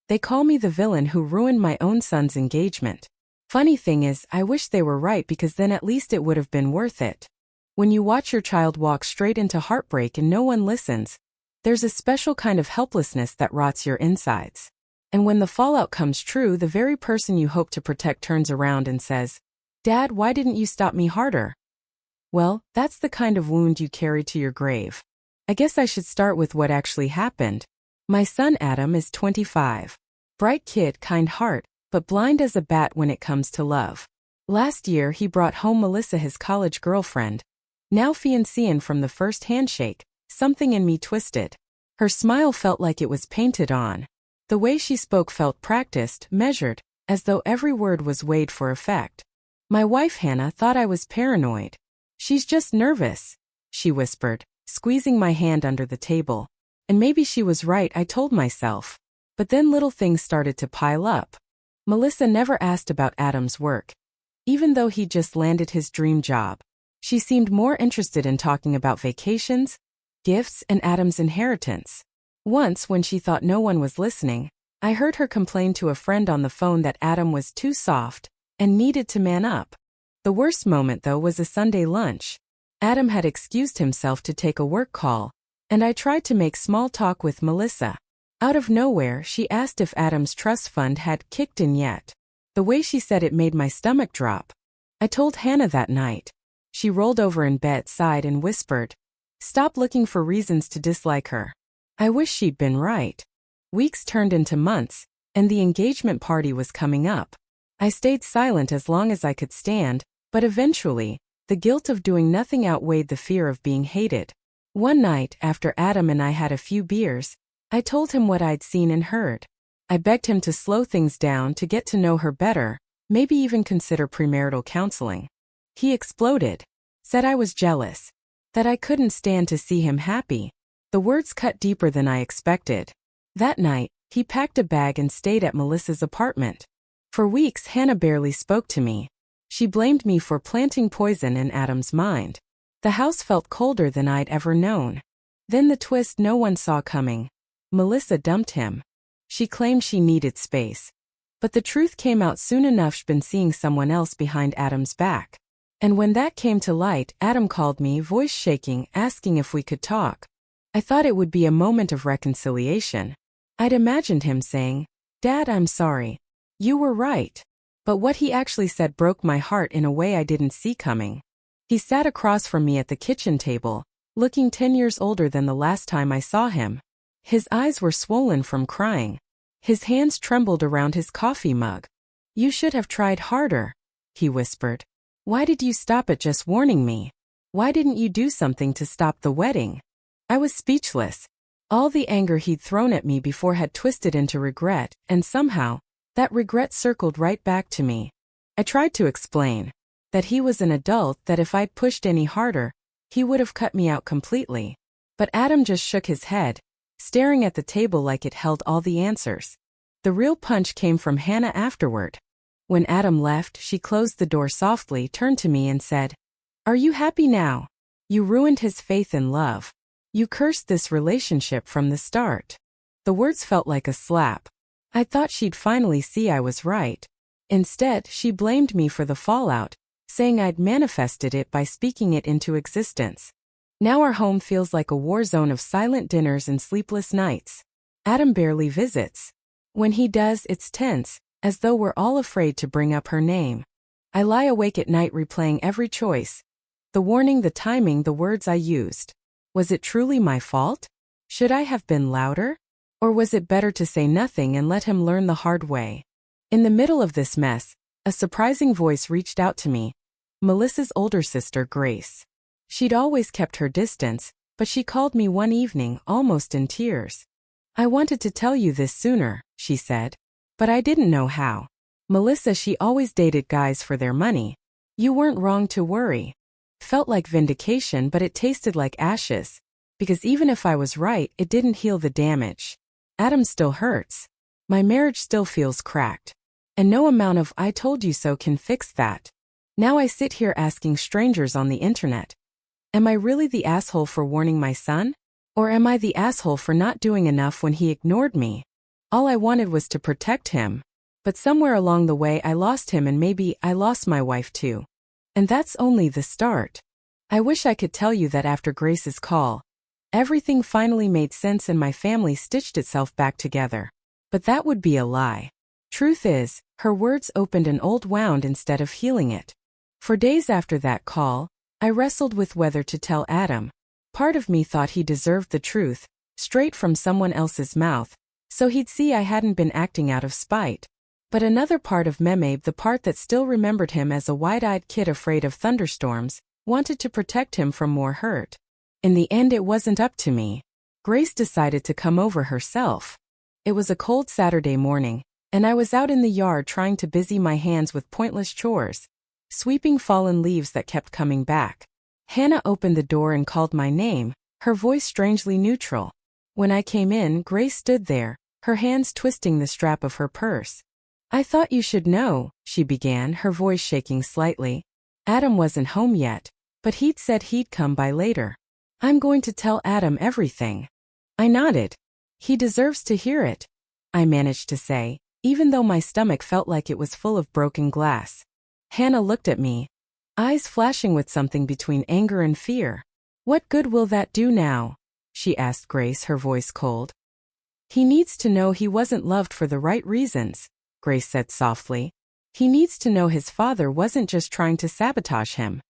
They call me the villain who ruined my own son's engagement. Funny thing is, I wish they were right because then at least it would have been worth it. When you watch your child walk straight into heartbreak and no one listens, there's a special kind of helplessness that rots your insides. And when the fallout comes true, the very person you hope to protect turns around and says, "Dad, why didn't you stop me harder?" Well, that's the kind of wound you carry to your grave. I guess I should start with what actually happened. My son Adam is 25. Bright kid, kind heart, but blind as a bat when it comes to love. Last year he brought home Melissa, his college girlfriend, now fiancée, from the first handshake, something in me twisted. Her smile felt like it was painted on. The way she spoke felt practiced, measured, as though every word was weighed for effect. My wife Hannah thought I was paranoid. "She's just nervous," she whispered, squeezing my hand under the table. And maybe she was right, I told myself. But then little things started to pile up. Melissa never asked about Adam's work. Even though he just landed his dream job, she seemed more interested in talking about vacations, gifts, and Adam's inheritance. Once, when she thought no one was listening, I heard her complain to a friend on the phone that Adam was too soft and needed to man up. The worst moment, though, was a Sunday lunch. Adam had excused himself to take a work call, and I tried to make small talk with Melissa. Out of nowhere, she asked if Adam's trust fund had kicked in yet. The way she said it made my stomach drop. I told Hannah that night. She rolled over in bed, sighed, and whispered, "Stop looking for reasons to dislike her." I wish she'd been right. Weeks turned into months, and the engagement party was coming up. I stayed silent as long as I could stand, but eventually, the guilt of doing nothing outweighed the fear of being hated. One night, after Adam and I had a few beers, I told him what I'd seen and heard. I begged him to slow things down, to get to know her better, maybe even consider premarital counseling. He exploded, said I was jealous, that I couldn't stand to see him happy. The words cut deeper than I expected. That night, he packed a bag and stayed at Melissa's apartment. For weeks, Hannah barely spoke to me. She blamed me for planting poison in Adam's mind. The house felt colder than I'd ever known. Then the twist no one saw coming. Melissa dumped him. She claimed she needed space. But the truth came out soon enough. She'd been seeing someone else behind Adam's back. And when that came to light, Adam called me, voice shaking, asking if we could talk. I thought it would be a moment of reconciliation. I'd imagined him saying, "Dad, I'm sorry. You were right." But what he actually said broke my heart in a way I didn't see coming. He sat across from me at the kitchen table, looking 10 years older than the last time I saw him. His eyes were swollen from crying. His hands trembled around his coffee mug. "You should have tried harder," he whispered. "Why did you stop at just warning me? Why didn't you do something to stop the wedding?" I was speechless. All the anger he'd thrown at me before had twisted into regret, and somehow, that regret circled right back to me. I tried to explain that he was an adult, that if I'd pushed any harder, he would have cut me out completely. But Adam just shook his head, staring at the table like it held all the answers. The real punch came from Hannah afterward. When Adam left, she closed the door softly, turned to me and said, "Are you happy now? You ruined his faith in love. You cursed this relationship from the start." The words felt like a slap. I thought she'd finally see I was right. Instead, she blamed me for the fallout, saying I'd manifested it by speaking it into existence. Now our home feels like a war zone of silent dinners and sleepless nights. Adam barely visits. When he does, it's tense, as though we're all afraid to bring up her name. I lie awake at night replaying every choice. The warning, the timing, the words I used. Was it truly my fault? Should I have been louder? Or was it better to say nothing and let him learn the hard way? In the middle of this mess, a surprising voice reached out to me. Melissa's older sister, Grace. She'd always kept her distance, but she called me one evening, almost in tears. "I wanted to tell you this sooner," she said. "But I didn't know how. Melissa, she always dated guys for their money. You weren't wrong to worry." Felt like vindication, but it tasted like ashes. Because even if I was right, it didn't heal the damage. Adam still hurts. My marriage still feels cracked. And no amount of "I told you so" can fix that. Now I sit here asking strangers on the internet, am I really the asshole for warning my son? Or am I the asshole for not doing enough when he ignored me? All I wanted was to protect him. But somewhere along the way I lost him, and maybe I lost my wife too. And that's only the start. I wish I could tell you that after Grace's call, everything finally made sense and my family stitched itself back together. But that would be a lie. Truth is, her words opened an old wound instead of healing it. For days after that call, I wrestled with whether to tell Adam. Part of me thought he deserved the truth, straight from someone else's mouth, so he'd see I hadn't been acting out of spite. But another part of Meme, the part that still remembered him as a wide-eyed kid afraid of thunderstorms, wanted to protect him from more hurt. In the end, it wasn't up to me. Grace decided to come over herself. It was a cold Saturday morning, and I was out in the yard trying to busy my hands with pointless chores, sweeping fallen leaves that kept coming back. Hannah opened the door and called my name, her voice strangely neutral. When I came in, Grace stood there, her hands twisting the strap of her purse. "I thought you should know," she began, her voice shaking slightly. "Adam wasn't home yet, but he'd said he'd come by later. I'm going to tell Adam everything." I nodded. "He deserves to hear it," I managed to say, even though my stomach felt like it was full of broken glass. Hannah looked at me, eyes flashing with something between anger and fear. "What good will that do now?" she asked Grace, her voice cold. "He needs to know he wasn't loved for the right reasons," Grace said softly. "He needs to know his father wasn't just trying to sabotage him."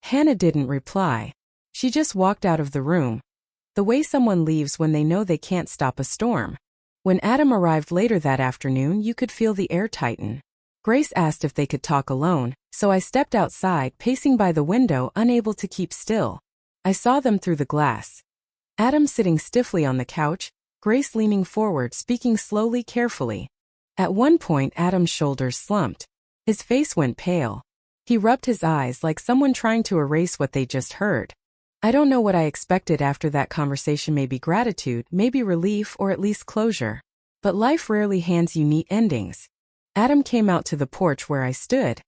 Hannah didn't reply. She just walked out of the room, the way someone leaves when they know they can't stop a storm. When Adam arrived later that afternoon, you could feel the air tighten. Grace asked if they could talk alone, so I stepped outside, pacing by the window, unable to keep still. I saw them through the glass. Adam sitting stiffly on the couch, Grace leaning forward, speaking slowly, carefully. At one point, Adam's shoulders slumped. His face went pale. He rubbed his eyes like someone trying to erase what they just heard. I don't know what I expected after that conversation, maybe gratitude, maybe relief, or at least closure. But life rarely hands you neat endings. Adam came out to the porch where I stood.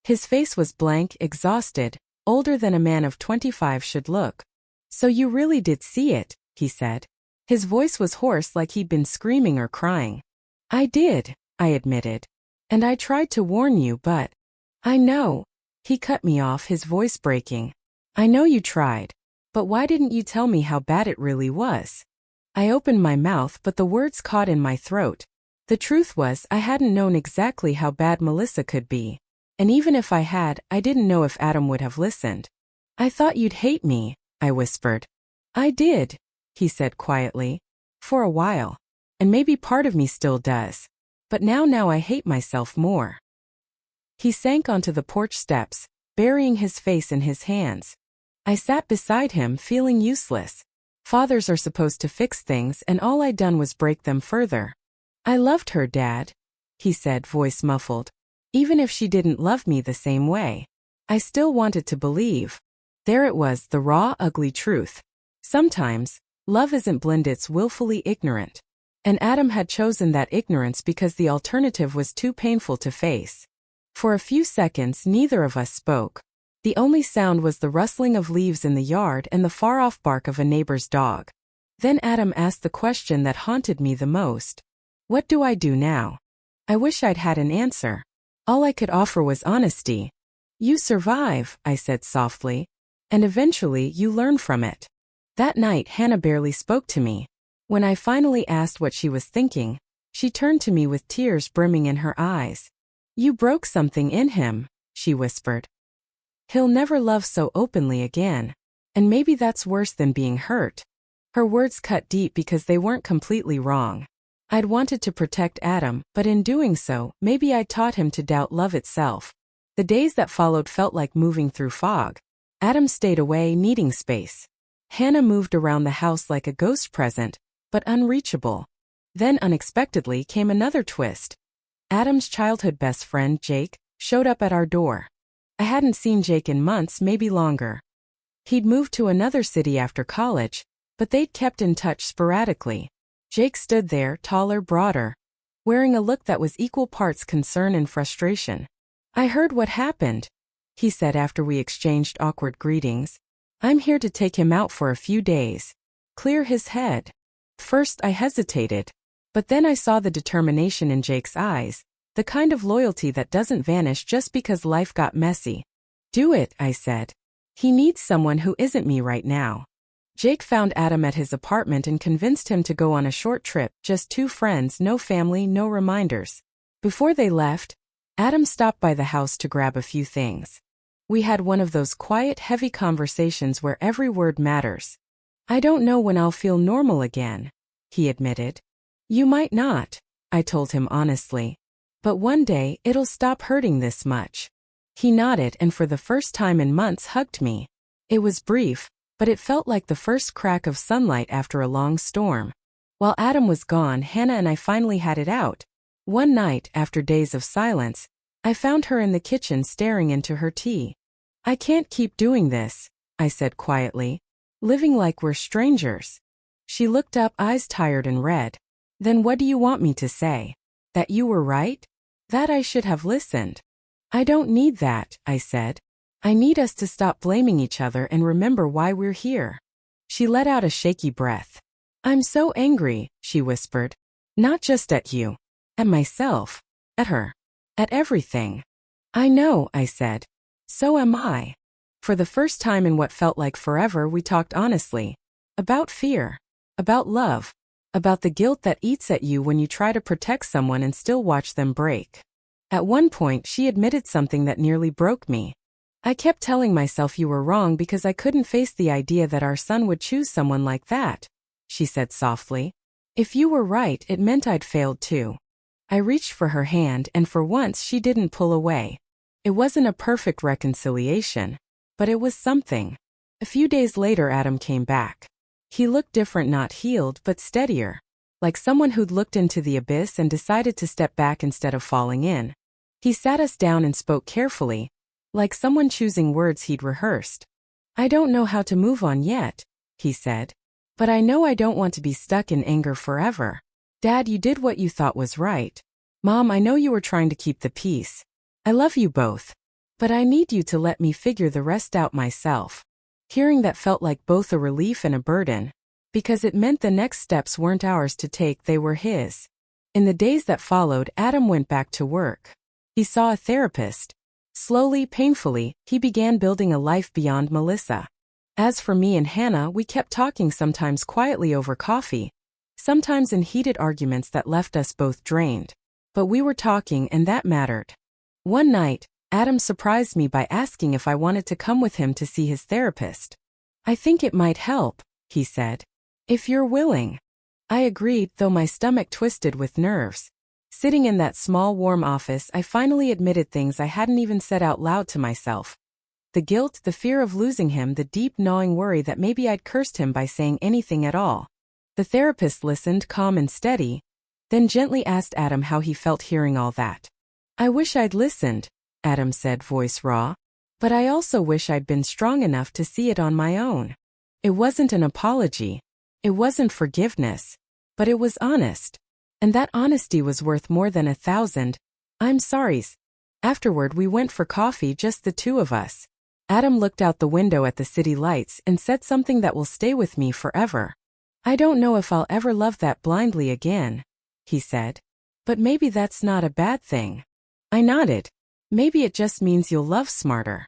His face was blank, exhausted, older than a man of 25 should look. "So you really did see it," he said. His voice was hoarse, like he'd been screaming or crying. "I did," I admitted. "And I tried to warn you, but—" "I know." He cut me off, his voice breaking. "I know you tried. But why didn't you tell me how bad it really was?" I opened my mouth, but the words caught in my throat. The truth was, I hadn't known exactly how bad Melissa could be. And even if I had, I didn't know if Adam would have listened. "I thought you'd hate me," I whispered. "I did," he said quietly. "For a while. And maybe part of me still does. But now I hate myself more." He sank onto the porch steps, burying his face in his hands. I sat beside him, feeling useless. Fathers are supposed to fix things, and all I'd done was break them further. "I loved her, Dad," he said, voice muffled. "Even if she didn't love me the same way. I still wanted to believe." There it was, the raw, ugly truth. Sometimes, love isn't blind, it's willfully ignorant. And Adam had chosen that ignorance because the alternative was too painful to face. For a few seconds, neither of us spoke. The only sound was the rustling of leaves in the yard and the far-off bark of a neighbor's dog. Then Adam asked the question that haunted me the most. "What do I do now?" I wish I'd had an answer. All I could offer was honesty. "You survive," I said softly. "And eventually you learn from it." That night, Hannah barely spoke to me. When I finally asked what she was thinking, she turned to me with tears brimming in her eyes. "You broke something in him," she whispered. "He'll never love so openly again. And maybe that's worse than being hurt." Her words cut deep because they weren't completely wrong. I'd wanted to protect Adam, but in doing so, maybe I'd taught him to doubt love itself. The days that followed felt like moving through fog. Adam stayed away, needing space. Hannah moved around the house like a ghost present, but unreachable. Then unexpectedly came another twist. Adam's childhood best friend, Jake, showed up at our door. I hadn't seen Jake in months, maybe longer. He'd moved to another city after college, but they'd kept in touch sporadically. Jake stood there, taller, broader, wearing a look that was equal parts concern and frustration. "I heard what happened," he said after we exchanged awkward greetings. "I'm here to take him out for a few days. Clear his head." First I hesitated. But then I saw the determination in Jake's eyes, the kind of loyalty that doesn't vanish just because life got messy. Do it, I said. He needs someone who isn't me right now. Jake found Adam at his apartment and convinced him to go on a short trip, just 2 friends, no family, no reminders. Before they left, Adam stopped by the house to grab a few things. We had one of those quiet, heavy conversations where every word matters. I don't know when I'll feel normal again, he admitted. You might not, I told him honestly. But one day, it'll stop hurting this much. He nodded and for the first time in months hugged me. It was brief, but it felt like the first crack of sunlight after a long storm. While Adam was gone, Hannah and I finally had it out. One night, after days of silence, I found her in the kitchen staring into her tea. I can't keep doing this, I said quietly. Living like we're strangers. She looked up, eyes tired and red. Then what do you want me to say? That you were right? That I should have listened? I don't need that, I said. I need us to stop blaming each other and remember why we're here. She let out a shaky breath. I'm so angry, she whispered. Not just at you. At myself. At her. At everything. I know, I said. So am I. For the first time in what felt like forever, we talked honestly. About fear. About love. About the guilt that eats at you when you try to protect someone and still watch them break. At one point, she admitted something that nearly broke me. I kept telling myself you were wrong because I couldn't face the idea that our son would choose someone like that, she said softly. If you were right, it meant I'd failed too. I reached for her hand and for once she didn't pull away. It wasn't a perfect reconciliation, but it was something. A few days later, Adam came back. He looked different, not healed, but steadier. Like someone who'd looked into the abyss and decided to step back instead of falling in. He sat us down and spoke carefully, like someone choosing words he'd rehearsed. I don't know how to move on yet, he said. But I know I don't want to be stuck in anger forever. Dad, you did what you thought was right. Mom, I know you were trying to keep the peace. I love you both. But I need you to let me figure the rest out myself. Hearing that felt like both a relief and a burden. Because it meant the next steps weren't ours to take, they were his. In the days that followed, Adam went back to work. He saw a therapist. Slowly, painfully, he began building a life beyond Melissa. As for me and Hannah, we kept talking, sometimes quietly over coffee, sometimes in heated arguments that left us both drained. But we were talking, and that mattered. One night, Adam surprised me by asking if I wanted to come with him to see his therapist. I think it might help, he said. If you're willing. I agreed, though my stomach twisted with nerves. Sitting in that small, warm office, I finally admitted things I hadn't even said out loud to myself. The guilt, the fear of losing him, the deep, gnawing worry that maybe I'd cursed him by saying anything at all. The therapist listened, calm and steady, then gently asked Adam how he felt hearing all that. I wish I'd listened, Adam said, voice raw. But I also wish I'd been strong enough to see it on my own. It wasn't an apology. It wasn't forgiveness. But it was honest. And that honesty was worth more than 1,000 I'm sorry's. Afterward, we went for coffee, just the two of us. Adam looked out the window at the city lights and said something that will stay with me forever. I don't know if I'll ever love that blindly again, he said. But maybe that's not a bad thing. I nodded. Maybe it just means you'll love smarter.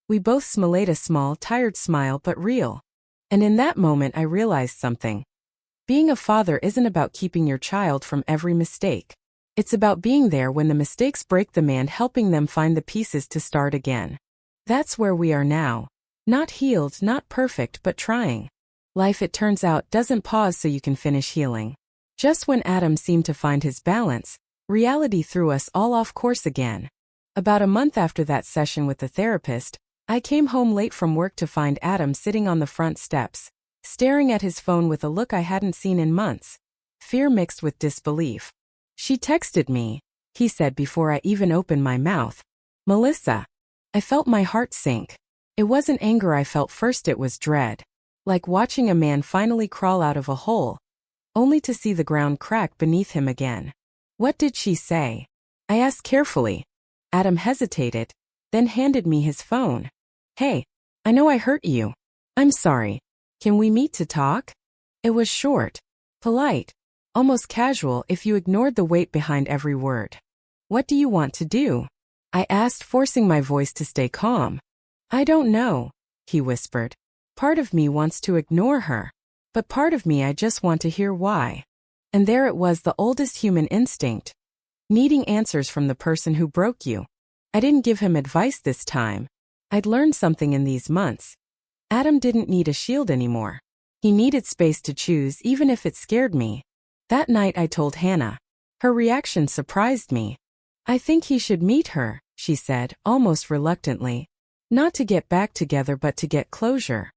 We both smiled, a small, tired smile, but real. And in that moment I realized something. Being a father isn't about keeping your child from every mistake. It's about being there when the mistakes break them and helping them find the pieces to start again. That's where we are now. Not healed, not perfect, but trying. Life, it turns out, doesn't pause so you can finish healing. Just when Adam seemed to find his balance, reality threw us all off course again. About a month after that session with the therapist, I came home late from work to find Adam sitting on the front steps, staring at his phone with a look I hadn't seen in months. Fear mixed with disbelief. She texted me, he said before I even opened my mouth. Melissa. I felt my heart sink. It wasn't anger I felt first, it was dread. Like watching a man finally crawl out of a hole, only to see the ground crack beneath him again. What did she say? I asked carefully. Adam hesitated, then handed me his phone. Hey, I know I hurt you. I'm sorry. Can we meet to talk? It was short, polite, almost casual if you ignored the weight behind every word. "What do you want to do?" I asked, forcing my voice to stay calm. "I don't know," he whispered. "Part of me wants to ignore her. But part of me I just want to hear why." And there it was, the oldest human instinct. Needing answers from the person who broke you. I didn't give him advice this time. I'd learned something in these months. Adam didn't need a shield anymore. He needed space to choose, even if it scared me. That night I told Hannah. Her reaction surprised me. "I think he should meet her," she said, almost reluctantly. "Not to get back together but to get closure."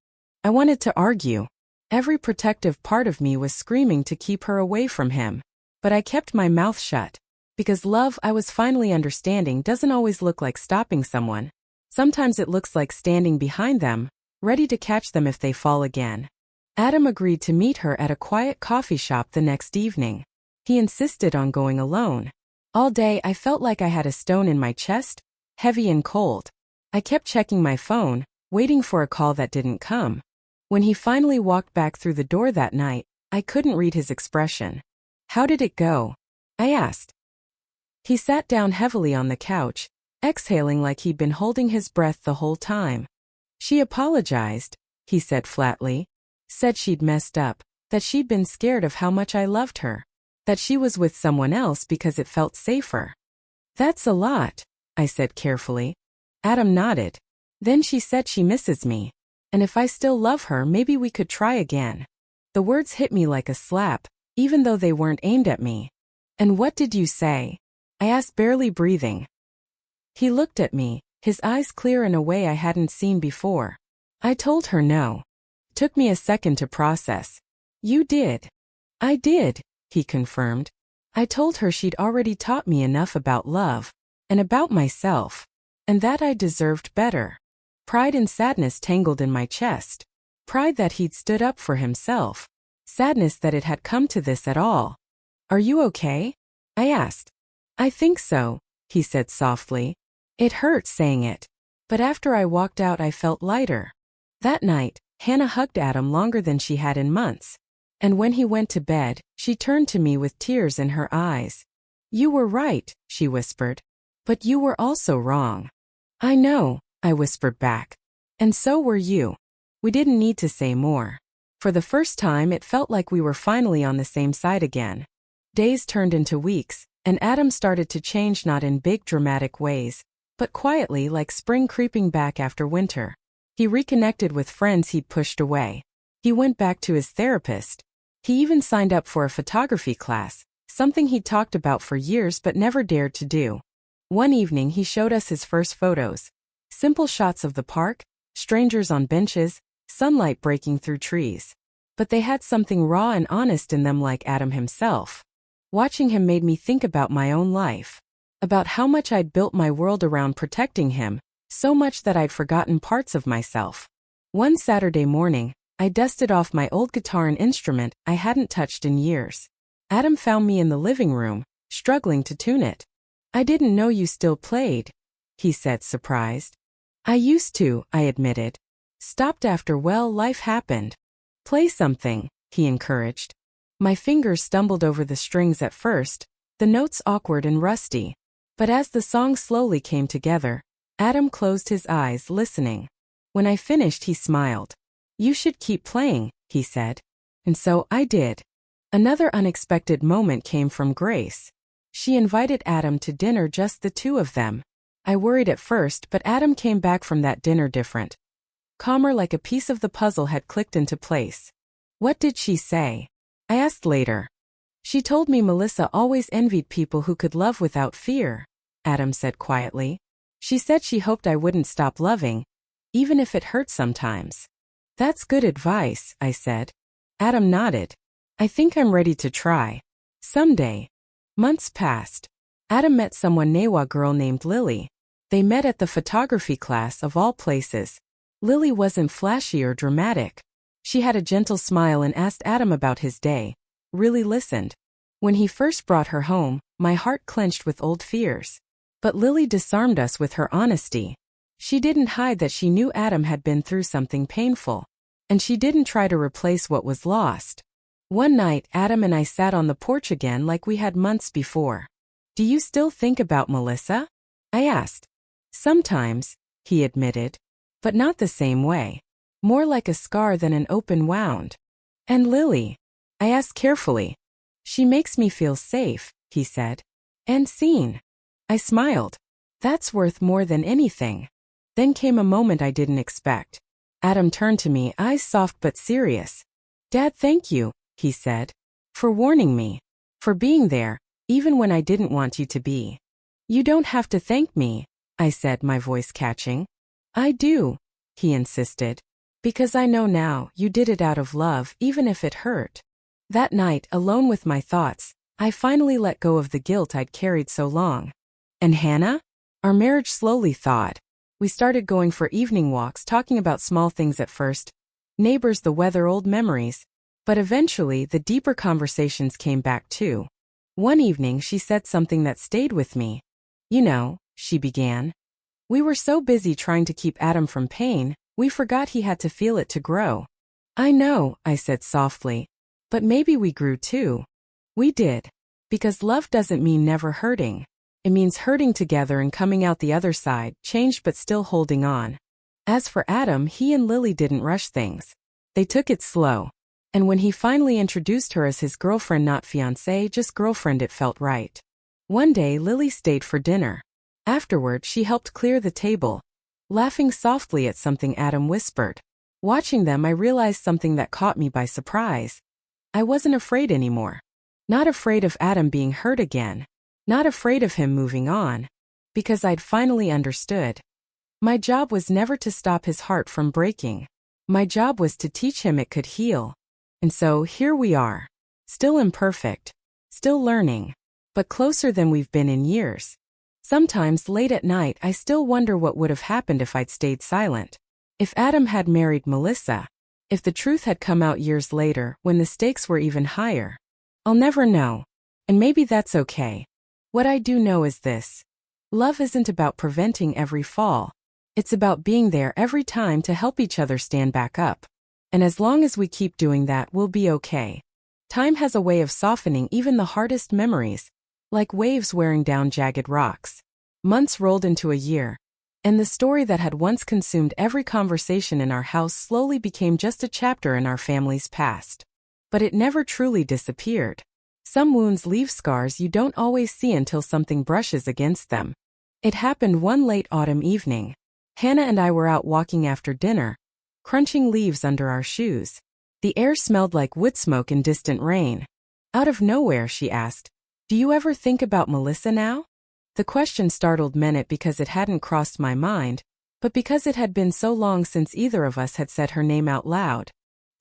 I wanted to argue. Every protective part of me was screaming to keep her away from him. But I kept my mouth shut. Because love, I was finally understanding, doesn't always look like stopping someone. Sometimes it looks like standing behind them, ready to catch them if they fall again. Adam agreed to meet her at a quiet coffee shop the next evening. He insisted on going alone. All day I felt like I had a stone in my chest, heavy and cold. I kept checking my phone, waiting for a call that didn't come. When he finally walked back through the door that night, I couldn't read his expression. "How did it go?" I asked. He sat down heavily on the couch, exhaling like he'd been holding his breath the whole time. "She apologized," he said flatly. "Said she'd messed up, that she'd been scared of how much I loved her, that she was with someone else because it felt safer." "That's a lot," I said carefully. Adam nodded. "Then she said she misses me. And if I still love her, maybe we could try again." The words hit me like a slap, even though they weren't aimed at me. "And what did you say?" I asked, barely breathing. He looked at me, his eyes clear in a way I hadn't seen before. "I told her no." Took me a second to process. "You did?" "I did," he confirmed. "I told her she'd already taught me enough about love, and about myself, and that I deserved better." Pride and sadness tangled in my chest. Pride that he'd stood up for himself. Sadness that it had come to this at all. "Are you okay?" I asked. "I think so," he said softly. It hurt saying it. But after I walked out I felt lighter. That night, Hannah hugged Adam longer than she had in months. And when he went to bed, she turned to me with tears in her eyes. "You were right," she whispered. "But you were also wrong." "I know," I whispered back. "And so were you." We didn't need to say more. For the first time it felt like we were finally on the same side again. Days turned into weeks, and Adam started to change, not in big dramatic ways, but quietly, like spring creeping back after winter. He reconnected with friends he'd pushed away. He went back to his therapist. He even signed up for a photography class, something he'd talked about for years but never dared to do. One evening he showed us his first photos. Simple shots of the park, strangers on benches, sunlight breaking through trees. But they had something raw and honest in them, like Adam himself. Watching him made me think about my own life. About how much I'd built my world around protecting him, so much that I'd forgotten parts of myself. One Saturday morning, I dusted off my old guitar, an instrument I hadn't touched in years. Adam found me in the living room, struggling to tune it. "I didn't know you still played," he said, surprised. "I used to," I admitted. "Stopped after, well, life happened." "Play something," he encouraged. My fingers stumbled over the strings at first, the notes awkward and rusty. But as the song slowly came together, Adam closed his eyes, listening. When I finished, he smiled. "You should keep playing," he said. And so I did. Another unexpected moment came from Grace. She invited Adam to dinner, just the two of them. I worried at first, but Adam came back from that dinner different. Calmer, like a piece of the puzzle had clicked into place. "What did she say?" I asked later. "She told me Melissa always envied people who could love without fear," Adam said quietly. "She said she hoped I wouldn't stop loving, even if it hurt sometimes." "That's good advice," I said. Adam nodded. "I think I'm ready to try. Someday." Months passed. Adam met someone, Newa girl named Lily. They met at the photography class, of all places. Lily wasn't flashy or dramatic. She had a gentle smile and asked Adam about his day. Really listened. When he first brought her home, my heart clenched with old fears. But Lily disarmed us with her honesty. She didn't hide that she knew Adam had been through something painful. And she didn't try to replace what was lost. One night, Adam and I sat on the porch again like we had months before. "Do you still think about Melissa?" I asked. "Sometimes," he admitted. "But not the same way. More like a scar than an open wound." "And Lily?" I asked carefully. "She makes me feel safe," he said. "And seen." I smiled. "That's worth more than anything." Then came a moment I didn't expect. Adam turned to me, eyes soft but serious. "Dad, thank you," he said. "For warning me. For being there, even when I didn't want you to be." "You don't have to thank me," I said, my voice catching. "I do," he insisted. "Because I know now you did it out of love, even if it hurt." That night, alone with my thoughts, I finally let go of the guilt I'd carried so long. And Hannah? Our marriage slowly thawed. We started going for evening walks, talking about small things at first. Neighbors, the weather, old memories. But eventually, the deeper conversations came back too. One evening, she said something that stayed with me. "You know," she began, "we were so busy trying to keep Adam from pain, we forgot he had to feel it to grow." "I know," I said softly. "But maybe we grew too." "We did. Because love doesn't mean never hurting. It means hurting together and coming out the other side, changed but still holding on." As for Adam, he and Lily didn't rush things. They took it slow. And when he finally introduced her as his girlfriend, not fiancée, just girlfriend, it felt right. One day, Lily stayed for dinner. Afterward, she helped clear the table, laughing softly at something Adam whispered. Watching them, I realized something that caught me by surprise. I wasn't afraid anymore. Not afraid of Adam being hurt again. Not afraid of him moving on. Because I'd finally understood. My job was never to stop his heart from breaking. My job was to teach him it could heal. And so, here we are. Still imperfect. Still learning. But closer than we've been in years. Sometimes, late at night, I still wonder what would have happened if I'd stayed silent. If Adam had married Melissa. If the truth had come out years later, when the stakes were even higher. I'll never know. And maybe that's okay. What I do know is this. Love isn't about preventing every fall. It's about being there every time to help each other stand back up. And as long as we keep doing that, we'll be okay. Time has a way of softening even the hardest memories, like waves wearing down jagged rocks. Months rolled into a year, and the story that had once consumed every conversation in our house slowly became just a chapter in our family's past. But it never truly disappeared. Some wounds leave scars you don't always see until something brushes against them. It happened one late autumn evening. Hannah and I were out walking after dinner, crunching leaves under our shoes. The air smelled like wood smoke and distant rain. Out of nowhere, she asked, "Do you ever think about Melissa now?" The question startled Minute because it hadn't crossed my mind, but because it had been so long since either of us had said her name out loud.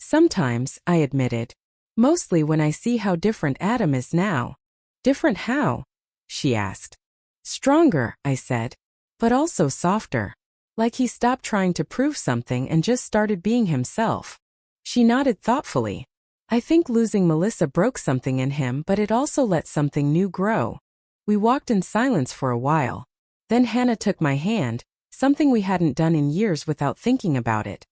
"Sometimes," I admitted. "Mostly when I see how different Adam is now." "Different how?" she asked. "Stronger," I said, "but also softer. Like he stopped trying to prove something and just started being himself." She nodded thoughtfully. "I think losing Melissa broke something in him, but it also let something new grow." We walked in silence for a while. Then Hannah took my hand, something we hadn't done in years without thinking about it.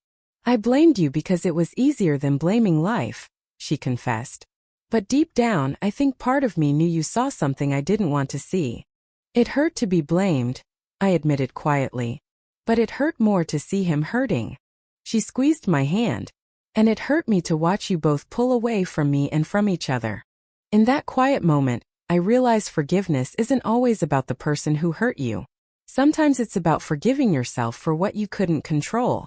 "I blamed you because it was easier than blaming life," she confessed. "But deep down, I think part of me knew you saw something I didn't want to see." "It hurt to be blamed," I admitted quietly. "But it hurt more to see him hurting." She squeezed my hand. "And it hurt me to watch you both pull away from me and from each other." In that quiet moment, I realized forgiveness isn't always about the person who hurt you. Sometimes it's about forgiving yourself for what you couldn't control.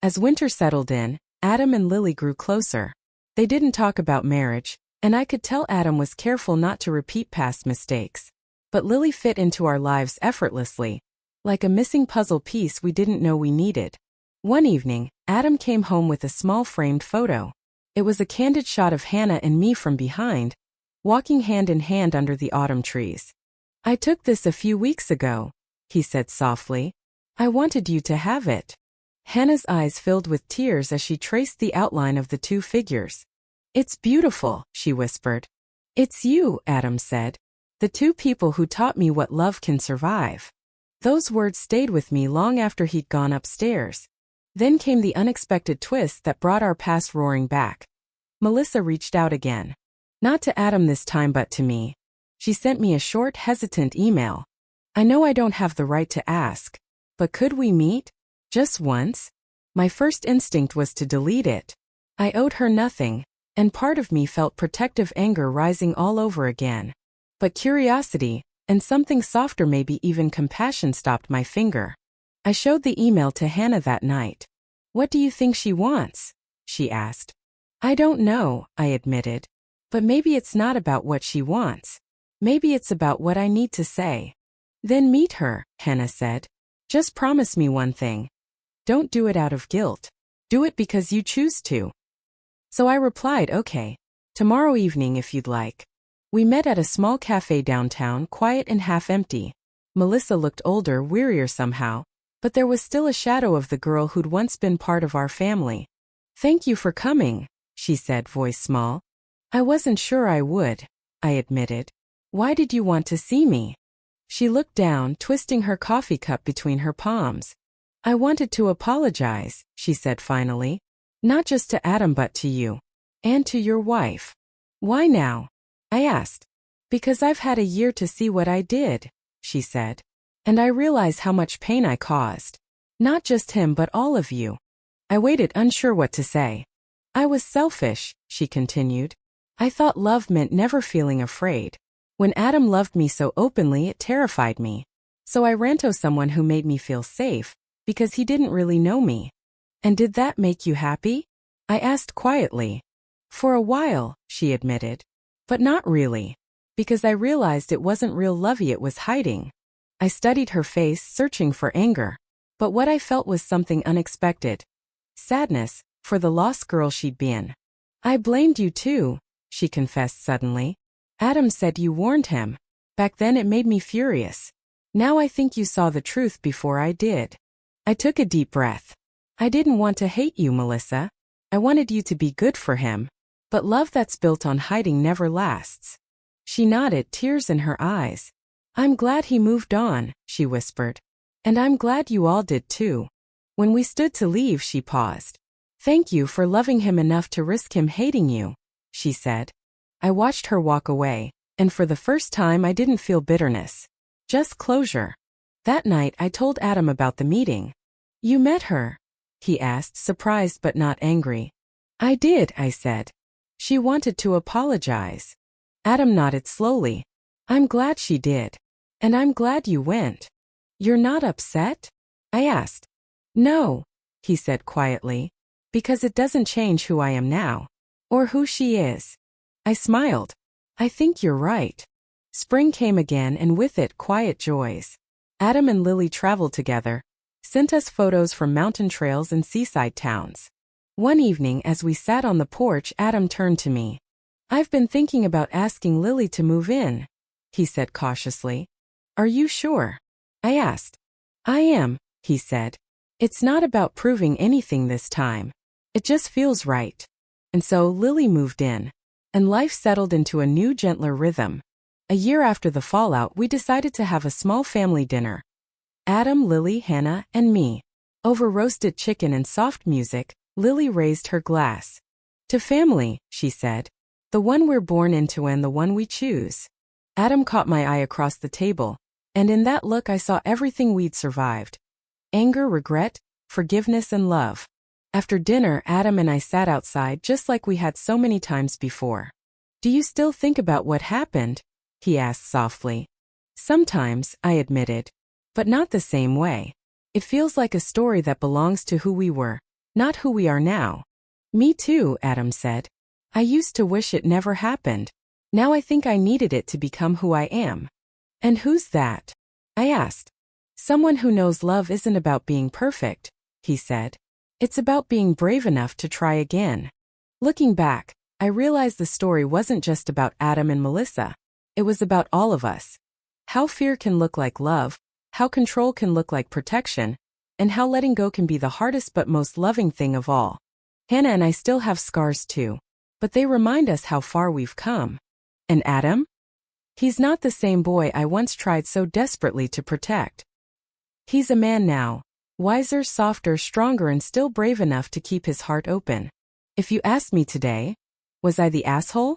As winter settled in, Adam and Lily grew closer. They didn't talk about marriage, and I could tell Adam was careful not to repeat past mistakes. But Lily fit into our lives effortlessly, like a missing puzzle piece we didn't know we needed. One evening, Adam came home with a small framed photo. It was a candid shot of Hannah and me from behind, walking hand in hand under the autumn trees. "I took this a few weeks ago," he said softly. "I wanted you to have it." Hannah's eyes filled with tears as she traced the outline of the two figures. "It's beautiful," she whispered. "It's you," Adam said. "The two people who taught me what love can survive." Those words stayed with me long after he'd gone upstairs. Then came the unexpected twist that brought our past roaring back. Melissa reached out again. Not to Adam this time but to me. She sent me a short, hesitant email. I know I don't have the right to ask, but could we meet? Just once? My first instinct was to delete it. I owed her nothing, and part of me felt protective anger rising all over again. But curiosity, and something softer, maybe even compassion, stopped my finger. I showed the email to Hannah that night. What do you think she wants? She asked. I don't know, I admitted. But maybe it's not about what she wants. Maybe it's about what I need to say. Then meet her, Hannah said. Just promise me one thing. Don't do it out of guilt. Do it because you choose to. So I replied, okay. Tomorrow evening if you'd like. We met at a small cafe downtown, quiet and half empty. Melissa looked older, wearier somehow, but there was still a shadow of the girl who'd once been part of our family. Thank you for coming, she said, voice small. I wasn't sure I would, I admitted. Why did you want to see me? She looked down, twisting her coffee cup between her palms. I wanted to apologize, she said finally. Not just to Adam but to you. And to your wife. Why now? I asked. Because I've had a year to see what I did, she said. And I realize how much pain I caused. Not just him but all of you. I waited, unsure what to say. I was selfish, she continued. I thought love meant never feeling afraid. When Adam loved me so openly, it terrified me. So I ran to someone who made me feel safe, because he didn't really know me. And did that make you happy? I asked quietly. For a while, she admitted. But not really. Because I realized it wasn't real love it was hiding. I studied her face, searching for anger. But what I felt was something unexpected. Sadness, for the lost girl she'd been. I blamed you too, she confessed suddenly. Adam said you warned him. Back then it made me furious. Now I think you saw the truth before I did. I took a deep breath. I didn't want to hate you, Melissa. I wanted you to be good for him. But love that's built on hiding never lasts. She nodded, tears in her eyes. I'm glad he moved on, she whispered. And I'm glad you all did too. When we stood to leave, she paused. Thank you for loving him enough to risk him hating you, she said. I watched her walk away, and for the first time I didn't feel bitterness. Just closure. That night I told Adam about the meeting. You met her? He asked, surprised but not angry. I did, I said. She wanted to apologize. Adam nodded slowly. I'm glad she did. And I'm glad you went. You're not upset? I asked. No, he said quietly. Because it doesn't change who I am now. Or who she is. I smiled. I think you're right. Spring came again and with it quiet joys. Adam and Lily traveled together, sent us photos from mountain trails and seaside towns. One evening as we sat on the porch, Adam turned to me. I've been thinking about asking Lily to move in, he said cautiously. Are you sure? I asked. I am, he said. It's not about proving anything this time. It just feels right. And so Lily moved in. And life settled into a new, gentler rhythm. A year after the fallout, we decided to have a small family dinner. Adam, Lily, Hannah, and me. Over roasted chicken and soft music, Lily raised her glass. To family, she said. The one we're born into and the one we choose. Adam caught my eye across the table, and in that look I saw everything we'd survived. Anger, regret, forgiveness, and love. After dinner, Adam and I sat outside just like we had so many times before. Do you still think about what happened? He asked softly. Sometimes, I admitted. But not the same way. It feels like a story that belongs to who we were, not who we are now. Me too, Adam said. I used to wish it never happened. Now I think I needed it to become who I am. And who's that? I asked. Someone who knows love isn't about being perfect, he said. It's about being brave enough to try again. Looking back, I realized the story wasn't just about Adam and Melissa. It was about all of us. How fear can look like love, how control can look like protection, and how letting go can be the hardest but most loving thing of all. Hannah and I still have scars too, but they remind us how far we've come. And Adam? He's not the same boy I once tried so desperately to protect. He's a man now. Wiser, softer, stronger, and still brave enough to keep his heart open. If you asked me today, Was I the asshole?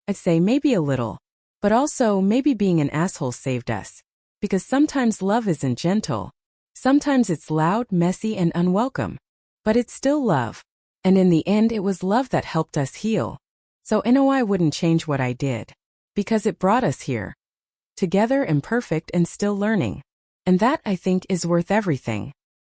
I'd say maybe a little. But also, maybe being an asshole saved us. Because sometimes love isn't gentle. Sometimes it's loud, messy, and unwelcome. But it's still love. And in the end, it was love that helped us heal. So NOI wouldn't change what I did. Because it brought us here. Together, imperfect and still learning. And that, I think, is worth everything.